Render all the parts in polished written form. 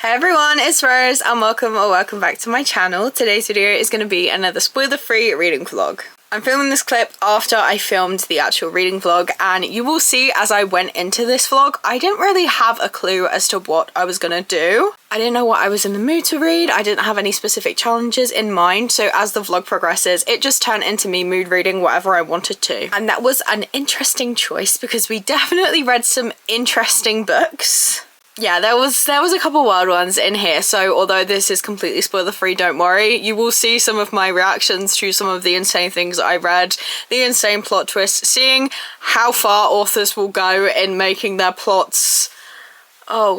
Hey everyone, it's Rose and welcome back to my channel. Today's video is going to be another spoiler-free reading vlog. I'm filming this clip after I filmed the actual reading vlog, and you will see as I went into this vlog, I didn't really have a clue as to what I was gonna do. I didn't know what I was in the mood to read. I didn't have any specific challenges in mind, so as the vlog progresses, it just turned into me mood reading whatever I wanted to. And that was an interesting choice because we definitely read some interesting books. Yeah, there was a couple wild ones in here, so although this is completely spoiler free, don't worry. You will see some of my reactions to some of the insane things I read, the insane plot twists, seeing how far authors will go in making their plots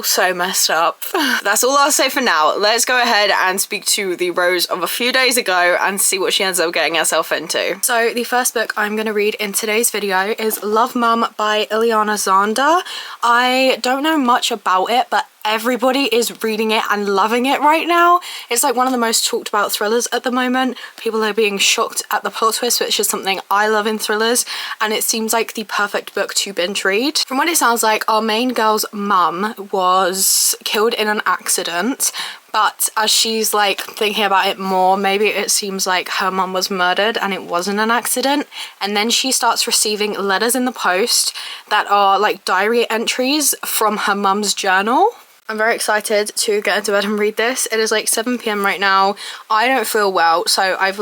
so messed up. That's all I'll say for now. Let's go ahead and speak to the Rose of a few days ago and see what she ends up getting herself into. So the first book I'm going to read in today's video is Love Mum by Ileana Zander. I don't know much about it, but everybody is reading it and loving it right now. It's like one of the most talked about thrillers at the moment. People are being shocked at the plot twist, which is something I love in thrillers, and it seems like the perfect book to binge read. From what it sounds like, our main girl's mum was killed in an accident, but as she's like thinking about it more, maybe it seems like her mum was murdered and it wasn't an accident. And then she starts receiving letters in the post that are like diary entries from her mum's journal. I'm very excited to get into bed and read this. It is like 7 p.m. right now. I don't feel well, so I've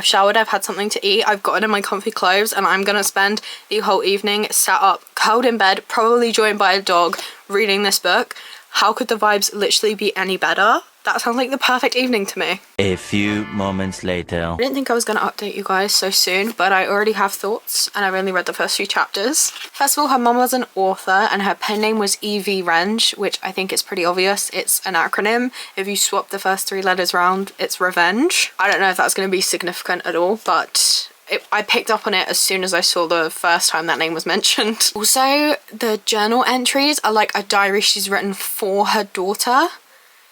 showered, I've had something to eat, I've gotten in my comfy clothes, and I'm gonna spend the whole evening sat up, curled in bed, probably joined by a dog, reading this book. How could the vibes literally be any better? That sounds like the perfect evening to me. A few moments later. I didn't think I was going to update you guys so soon, but I already have thoughts, and I've only read the first few chapters. First of all, her mum was an author, and her pen name was E.V. Renge, which I think is pretty obvious. It's an acronym. If you swap the first 3 letters around, it's revenge. I don't know if that's going to be significant at all, but I picked up on it as soon as I saw the first time that name was mentioned. Also, the journal entries are like a diary she's written for her daughter.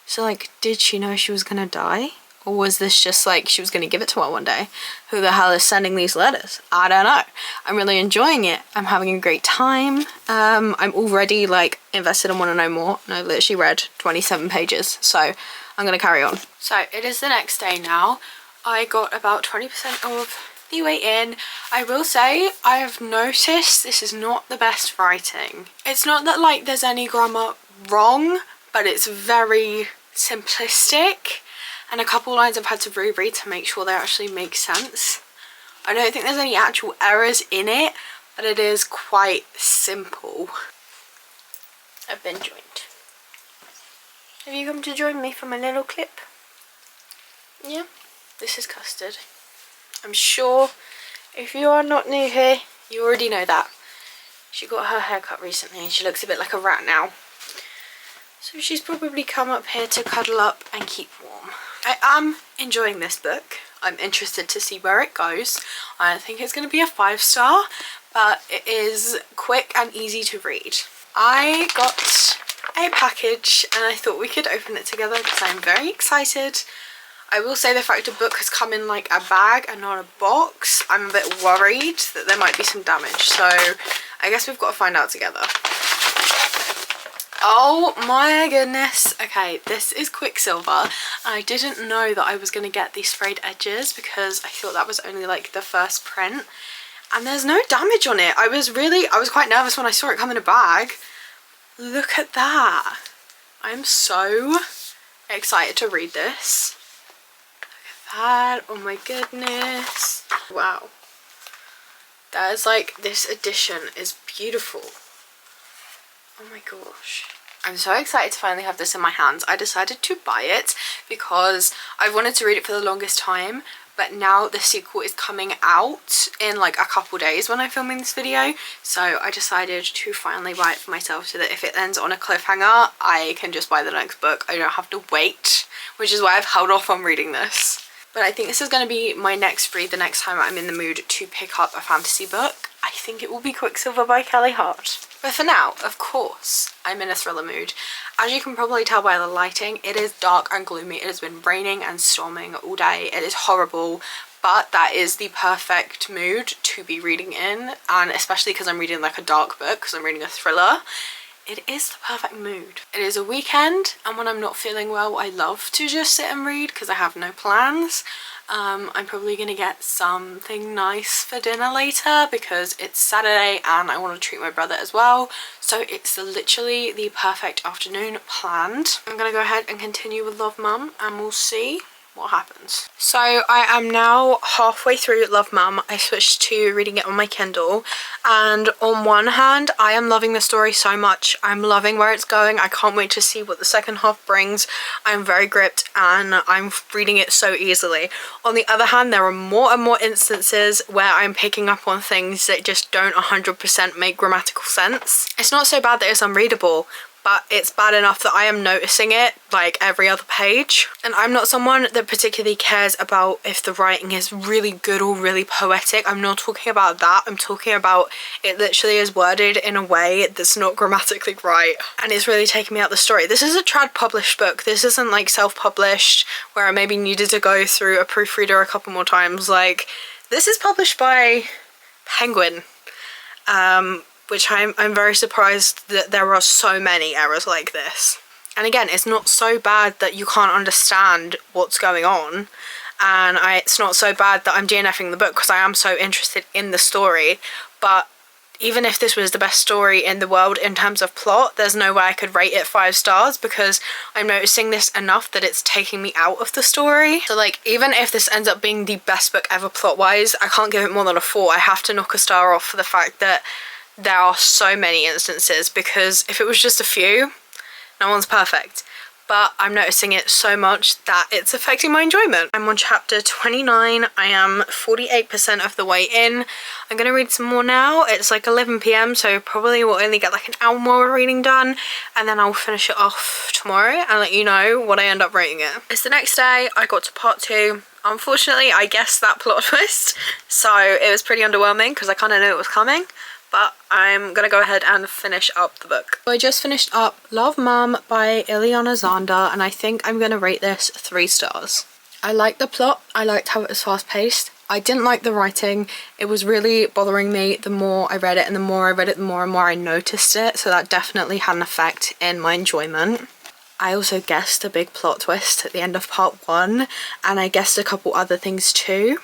So like, did she know she was gonna die? Or was this just like she was gonna give it to her one day? Who the hell is sending these letters? I don't know. I'm really enjoying it. I'm having a great time. I'm already like invested and want to know more. And I literally read 27 pages, so I'm gonna carry on. So it is the next day now. I got about 20% of the way in. I will say I have noticed this is not the best writing. It's not that like there's any grammar wrong, but it's very simplistic, and a couple lines I've had to reread to make sure they actually make sense. I don't think there's any actual errors in it, but it is quite simple. I've been joined. Have you come to join me for my little clip? Yeah, this is Custard. I'm sure if you are not new here, you already know that. She got her hair cut recently and she looks a bit like a rat now. So she's probably come up here to cuddle up and keep warm. I am enjoying this book. I'm interested to see where it goes. I don't think it's going to be a 5-star, but it is quick and easy to read. I got a package and I thought we could open it together because I'm very excited. I will say the fact a book has come in like a bag and not a box, I'm a bit worried that there might be some damage. So I guess we've got to find out together. Oh my goodness. Okay, this is Quicksilver. I didn't know that I was going to get these sprayed edges because I thought that was only like the first print. And there's no damage on it. I was quite nervous when I saw it come in a bag. Look at that. I'm so excited to read this. Look at that. Oh my goodness. Wow. That is like, this edition is beautiful. Oh my gosh. I'm so excited to finally have this in my hands. I decided to buy it because I wanted to read it for the longest time, but now the sequel is coming out in like a couple days when I'm filming this video, so I decided to finally buy it for myself so that if it ends on a cliffhanger, I can just buy the next book. I don't have to wait, which is why I've held off on reading this. But I think this is going to be my next read the next time I'm in the mood to pick up a fantasy book. I think it will be Quicksilver by Kelly Hart. But for now, of course, I'm in a thriller mood. As you can probably tell by the lighting, it is dark and gloomy. It has been raining and storming all day. It is horrible, but that is the perfect mood to be reading in, and especially because I'm reading like a dark book, because I'm reading a thriller. it is the perfect mood. It is a weekend, and when I'm not feeling well, I love to just sit and read because I have no plans. I'm probably gonna get something nice for dinner later because it's Saturday and I want to treat my brother as well. So it's literally the perfect afternoon planned. I'm gonna go ahead and continue with Love Mum and we'll see what happens. So I am now halfway through Love Mum. I switched to reading it on my Kindle, and on one hand I am loving the story so much. I'm loving where it's going. I can't wait to see what the second half brings. I'm very gripped and I'm reading it so easily. On the other hand, there are more and more instances where I'm picking up on things that just don't 100% make grammatical sense. It's not so bad that it's unreadable, but it's bad enough that I am noticing it like every other page. And I'm not someone that particularly cares about if the writing is really good or really poetic. I'm not talking about that. I'm talking about it literally is worded in a way that's not grammatically right, and it's really taking me out the story. This is a trad published book. This isn't like self-published where I maybe needed to go through a proofreader a couple more times. Like, this is published by Penguin, which I'm very surprised that there are so many errors like this. And again, it's not so bad that you can't understand what's going on, and it's not so bad that I'm DNFing the book because I am so interested in the story. But even if this was the best story in the world in terms of plot, there's no way I could rate it 5 stars because I'm noticing this enough that it's taking me out of the story. So like, even if this ends up being the best book ever plot-wise, I can't give it more than a 4. I have to knock a star off for the fact that there are so many instances, because if it was just a few, no one's perfect. But I'm noticing it so much that it's affecting my enjoyment. I'm on chapter 29. I am 48% of the way in. I'm gonna read some more now. It's like 11 p.m, so probably will only get like an hour more reading done, and then I'll finish it off tomorrow and let you know what I end up rating it. It's the next day. I got to part 2. Unfortunately, I guessed that plot twist, so it was pretty underwhelming because I kind of knew it was coming. But I'm gonna go ahead and finish up the book. So I just finished up Love Mum by Ileana Zander, and I think I'm gonna rate this 3 stars. I liked the plot. I liked how it was fast paced. I didn't like the writing. It was really bothering me the more I read it, and the more I read it, the more and more I noticed it. So that definitely had an effect in my enjoyment. I also guessed a big plot twist at the end of part 1, and I guessed a couple other things too.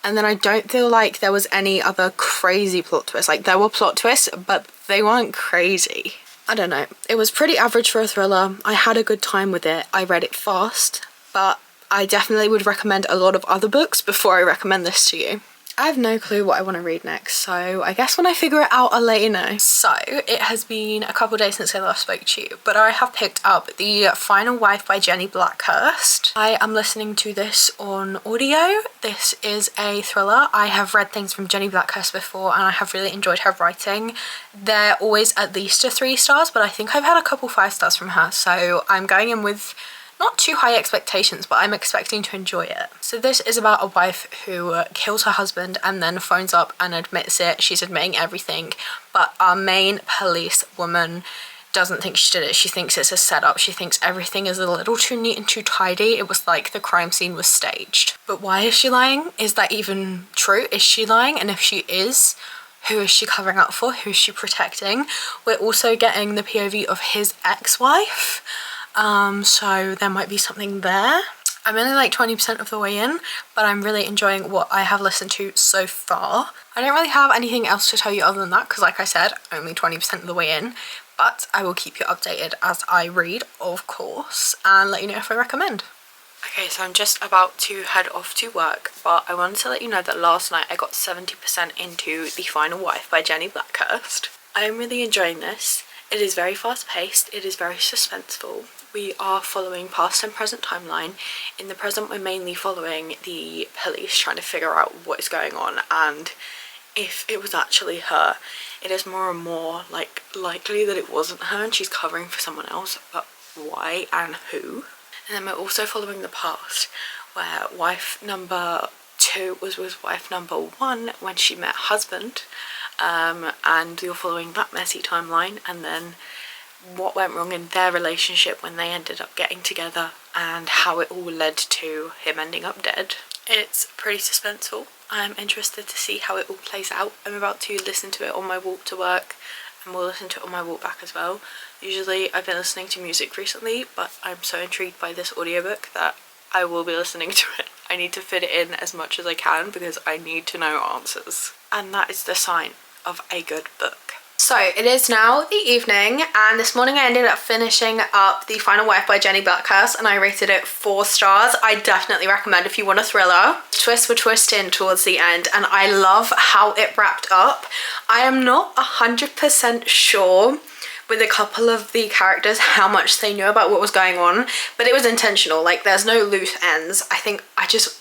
And then I don't feel like there was any other crazy plot twists. Like, there were plot twists, but they weren't crazy. I don't know. It was pretty average for a thriller. I had a good time with it. I read it fast, but I definitely would recommend a lot of other books before I recommend this to you. I have no clue what I want to read next, so I guess when I figure it out, I'll let you know. So, it has been a couple days since I last spoke to you, but I have picked up The Final Wife by Jenny Blackhurst. I am listening to this on audio. This is a thriller. I have read things from Jenny Blackhurst before, and I have really enjoyed her writing. They're always at least a 3 stars, but I think I've had a couple 5 stars from her, so I'm going in with not too high expectations, but I'm expecting to enjoy it. So this is about a wife who kills her husband and then phones up and admits it. She's admitting everything, but our main police woman doesn't think she did it. She thinks it's a setup. She thinks everything is a little too neat and too tidy. It was like the crime scene was staged. But why is she lying? Is that even true? Is she lying? And if she is, who is she covering up for? Who is she protecting? We're also getting the POV of his ex-wife. So there might be something there. I'm only like 20% of the way in, but I'm really enjoying what I have listened to so far. I don't really have anything else to tell you other than that, because like I said, only 20% of the way in, but I will keep you updated as I read, of course, and let you know if I recommend. Okay, so I'm just about to head off to work, but I wanted to let you know that last night I got 70% into The Final Wife by Jenny Blackhurst. I am really enjoying this. It is very fast paced, it is very suspenseful. We are following past and present timeline. In the present, we're mainly following the police trying to figure out what is going on and if it was actually her. It is more and more like likely that it wasn't her and she's covering for someone else, but why and who? And then we're also following the past, where wife number 2 was with wife number 1 when she met husband, and you're following that messy timeline, and then what went wrong in their relationship when they ended up getting together and how it all led to him ending up dead. It's pretty suspenseful. I'm interested to see how it all plays out. I'm about to listen to it on my walk to work and will listen to it on my walk back as well. Usually I've been listening to music recently, but I'm so intrigued by this audiobook that I will be listening to it. I need to fit it in as much as I can because I need to know answers. And that is the sign of a good book. So it is now the evening, and this morning I ended up finishing up The Final Wife by Jenny Blackhurst, and I rated it 4 stars. I definitely recommend if you want a thriller. Twists were twisting towards the end, and I love how it wrapped up. I am not 100% sure with a couple of the characters how much they knew about what was going on, but it was intentional. Like, there's no loose ends. I think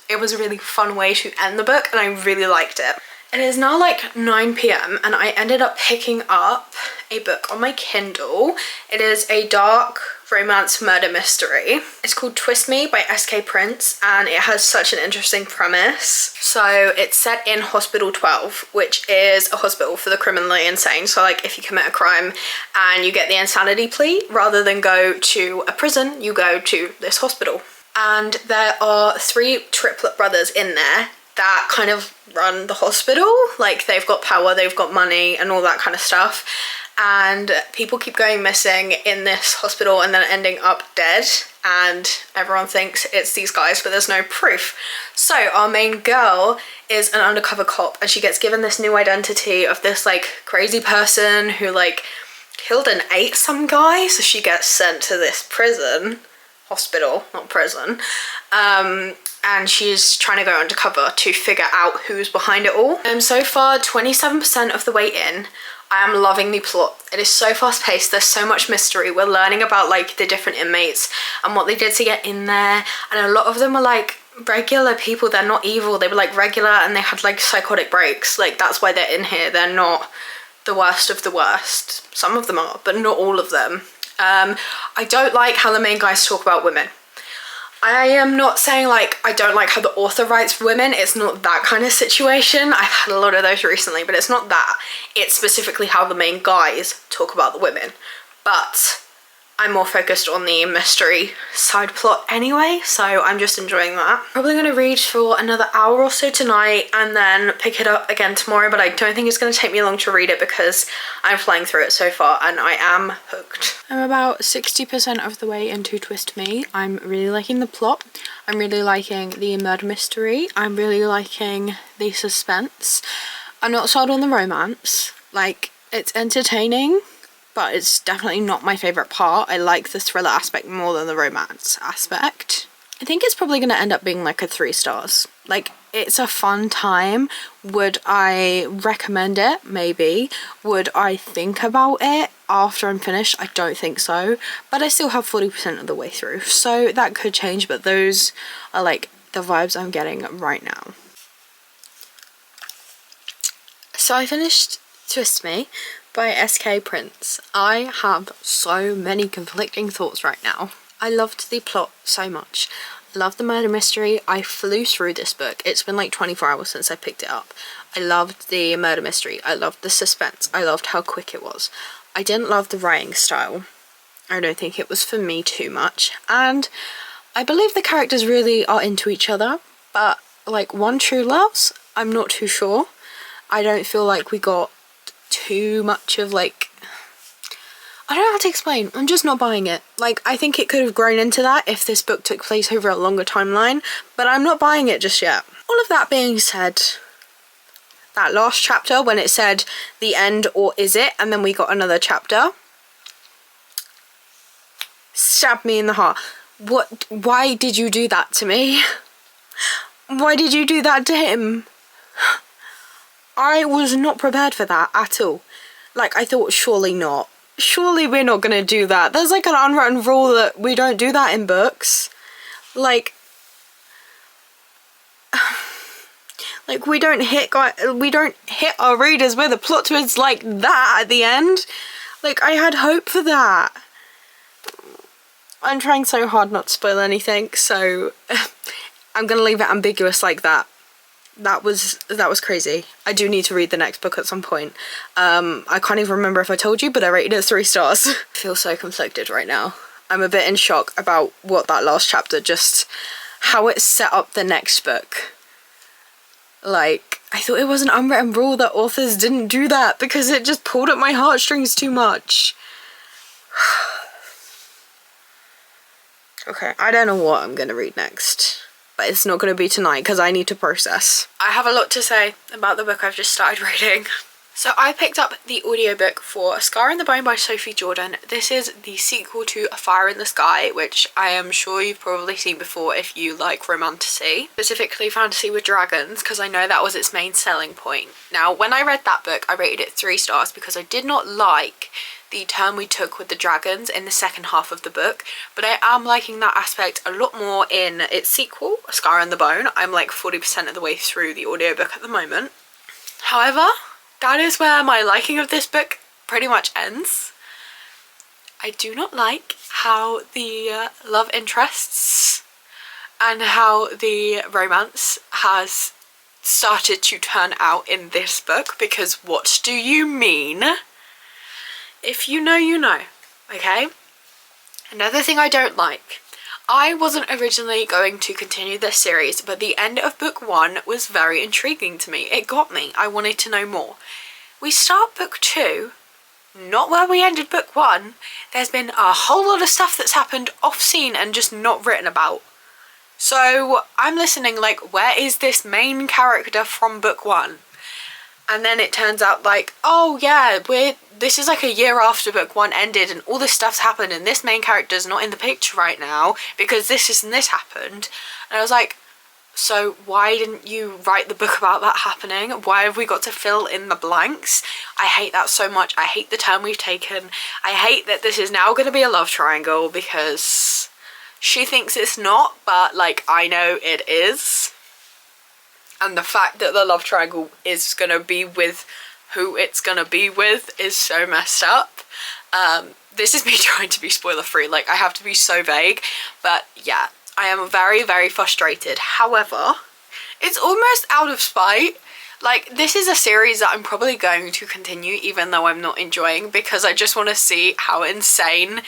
it was a really fun way to end the book, and I really liked it. It is now like 9 p.m. and I ended up picking up a book on my Kindle. It is a dark romance murder mystery. It's called Twist Me by S.K. Prince, and it has such an interesting premise. So it's set in Hospital 12, which is a hospital for the criminally insane. So like if you commit a crime and you get the insanity plea, rather than go to a prison, you go to this hospital. And there are 3 triplet brothers in there that kind of run the hospital. Like, they've got power, they've got money and all that kind of stuff, and people keep going missing in this hospital and then ending up dead, and everyone thinks it's these guys, but there's no proof. So our main girl is an undercover cop, and she gets given this new identity of this like crazy person who like killed and ate some guy, so she gets sent to this hospital, not prison, and she's trying to go undercover to figure out who's behind it all. So far, 27% of the way in, I am loving the plot. It is so fast paced, there's so much mystery. We're learning about like the different inmates and what they did to get in there, and a lot of them were like regular people. They're not evil, they were like regular, and they had like psychotic breaks. Like, that's why they're in here. They're not the worst of the worst. Some of them are, but not all of them. I don't like how the main guys talk about women. I am not saying like I don't like how the author writes women. It's not that kind of situation. I've had a lot of those recently, but it's not that. It's specifically how the main guys talk about the women. But I'm more focused on the mystery side plot anyway, so I'm just enjoying that. Probably going to read for another hour or so tonight and then pick it up again tomorrow, but I don't think it's going to take me long to read it because I'm flying through it so far and I am hooked. I'm about 60% of the way into Twist Me. I'm really liking the plot. I'm really liking the murder mystery. I'm really liking the suspense. I'm not sold on the romance. Like, it's entertaining, but it's definitely not my favourite part. I like the thriller aspect more than the romance aspect. I think it's probably going to end up being like a 3 stars. Like, it's a fun time. Would I recommend it? Maybe. Would I think about it after I'm finished? I don't think so. But I still have 40% of the way through, so that could change, but those are like the vibes I'm getting right now. So I finished Twist Me by S.K. Prince. I have so many conflicting thoughts right now. I loved the plot so much. I loved the murder mystery. I flew through this book. It's been like 24 hours since I picked it up. I loved the murder mystery. I loved the suspense. I loved how quick it was. I didn't love the writing style. I don't think it was for me too much. And I believe the characters really are into each other, but like one true loves, I'm not too sure. I don't feel like we got too much of like, I don't know how to explain. I'm just not buying it. Like, I think it could have grown into that if this book took place over a longer timeline, but I'm not buying it just yet. All of that being said, that last chapter when it said the end or is it, and then we got another chapter, stabbed me in the heart. Why did you do that to me? Why did you do that to him? I was not prepared for that at all. Like, I thought, surely not. Surely we're not gonna do that. There's like an unwritten rule that we don't do that in books. Like we don't hit our readers with a plot twist like that at the end. Like, I had hope for that. I'm trying so hard not to spoil anything, so I'm gonna leave it ambiguous like that. That was crazy. I do need to read the next book at some point. I can't even remember if I told you, but I rated it 3 stars. I feel so conflicted right now. I'm a bit in shock about what that last chapter, just how it set up the next book. Like, I thought it was an unwritten rule that authors didn't do that because it just pulled at my heartstrings too much. Okay, I don't know what I'm gonna read next, but it's not gonna be tonight because I need to process. I have a lot to say about the book I've just started reading. So I picked up the audiobook for A Scar in the Bone by Sophie Jordan. This is the sequel to A Fire in the Sky, which I am sure you've probably seen before if you like romantasy, specifically fantasy with dragons, because I know that was its main selling point. Now, when I read that book, I rated it 3 stars because I did not like the turn we took with the dragons in the second half of the book, but I am liking that aspect a lot more in its sequel, A Scar in the Bone. I'm like 40% of the way through the audiobook at the moment. However, that is where my liking of this book pretty much ends. I do not like how the love interests and how the romance has started to turn out in this book, because what do you mean? If you know, you know, okay? Another thing I don't like. I wasn't originally going to continue this series, but the end of book 1 was very intriguing to me. It got me. I wanted to know more. We start book 2, not where we ended book 1. There's been a whole lot of stuff that's happened off scene and just not written about. So I'm listening like, where is this main character from book 1? And then it turns out like, oh yeah, this is like a year after book 1 ended and all this stuff's happened and this main character's not in the picture right now because this and this happened. And I was like, so why didn't you write the book about that happening? Why have we got to fill in the blanks? I hate that so much. I hate the turn we've taken. I hate that this is now going to be a love triangle because she thinks it's not, but like I know it is. And the fact that the love triangle is going to be with who it's going to be with is so messed up. This is me trying to be spoiler free, like I have to be so vague, but yeah, I am very, very frustrated. However, it's almost out of spite. Like, this is a series that I'm probably going to continue even though I'm not enjoying, because I just want to see how insane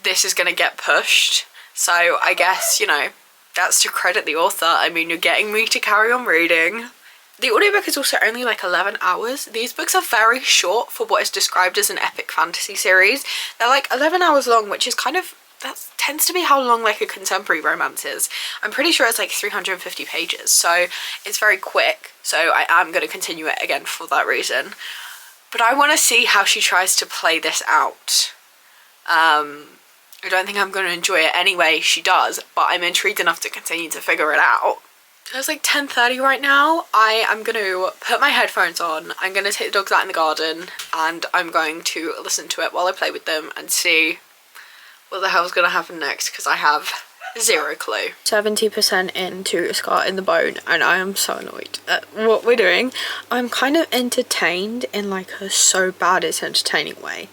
this is going to get pushed. So I guess, you know, that's to credit the author. I mean, you're getting me to carry on reading. The audiobook is also only like 11 hours. These books are very short for what is described as an epic fantasy series. They're like 11 hours long, which is kind of, that tends to be how long like a contemporary romance is. I'm pretty sure it's like 350 pages, so it's very quick. So I am going to continue it again for that reason. But I want to see how she tries to play this out. I don't think I'm going to enjoy it anyway she does, but I'm intrigued enough to continue to figure it out. It's like 10:30 right now. I am going to put my headphones on, I'm going to take the dogs out in the garden, and I'm going to listen to it while I play with them and see what the hell's going to happen next, because I have zero clue. 70% into A Scar in the Bone, and I am so annoyed at what we're doing. I'm kind of entertained in like a so bad it's entertaining way.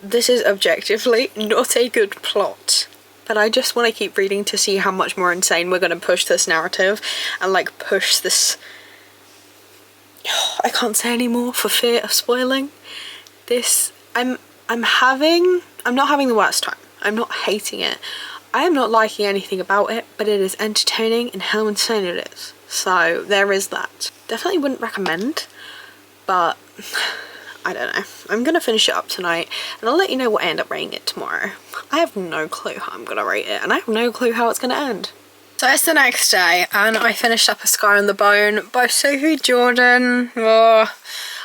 This is objectively not a good plot, but I just want to keep reading to see how much more insane we're going to push this narrative and like push this. I can't say anymore for fear of spoiling this. I'm not having the worst time. I'm not hating it. I am not liking anything about it, but it is entertaining in how insane it is. So there is that. Definitely wouldn't recommend, but I don't know. I'm gonna finish it up tonight and I'll let you know what I end up rating it tomorrow. I have no clue how I'm gonna rate it, and I have no clue how it's gonna end. So it's the next day and I finished up A Scar in the Bone by Sophie Jordan. Oh,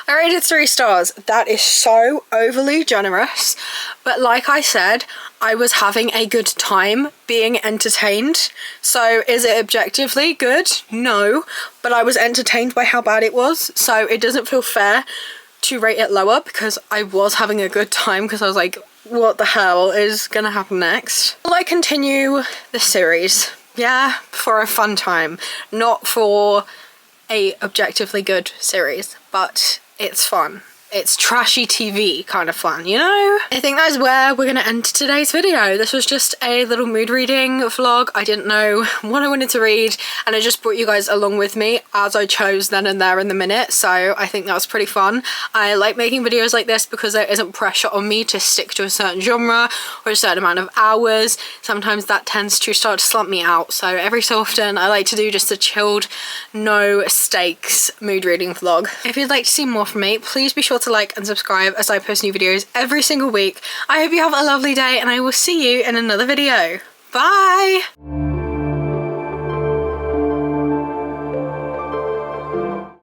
I rated 3 stars. That is so overly generous, but like I said, I was having a good time being entertained. So is it objectively good? No, but I was entertained by how bad it was, so it doesn't feel fair to rate it lower because I was having a good time, because I was like, what the hell is gonna happen next? Will I continue the series? Yeah, for a fun time, not for a objectively good series, but it's fun. it's trashy TV kind of fun, you know? I think that's where we're gonna end today's video. This was just a little mood reading vlog. I didn't know what I wanted to read, and I just brought you guys along with me as I chose then and there in the minute, so I think that was pretty fun. I like making videos like this because there isn't pressure on me to stick to a certain genre or a certain amount of hours. Sometimes that tends to start to slump me out, so every so often I like to do just a chilled, no stakes mood reading vlog. If you'd like to see more from me, please be sure to like and subscribe as I post new videos every single week. I hope you have a lovely day, and I will see you in another video. Bye!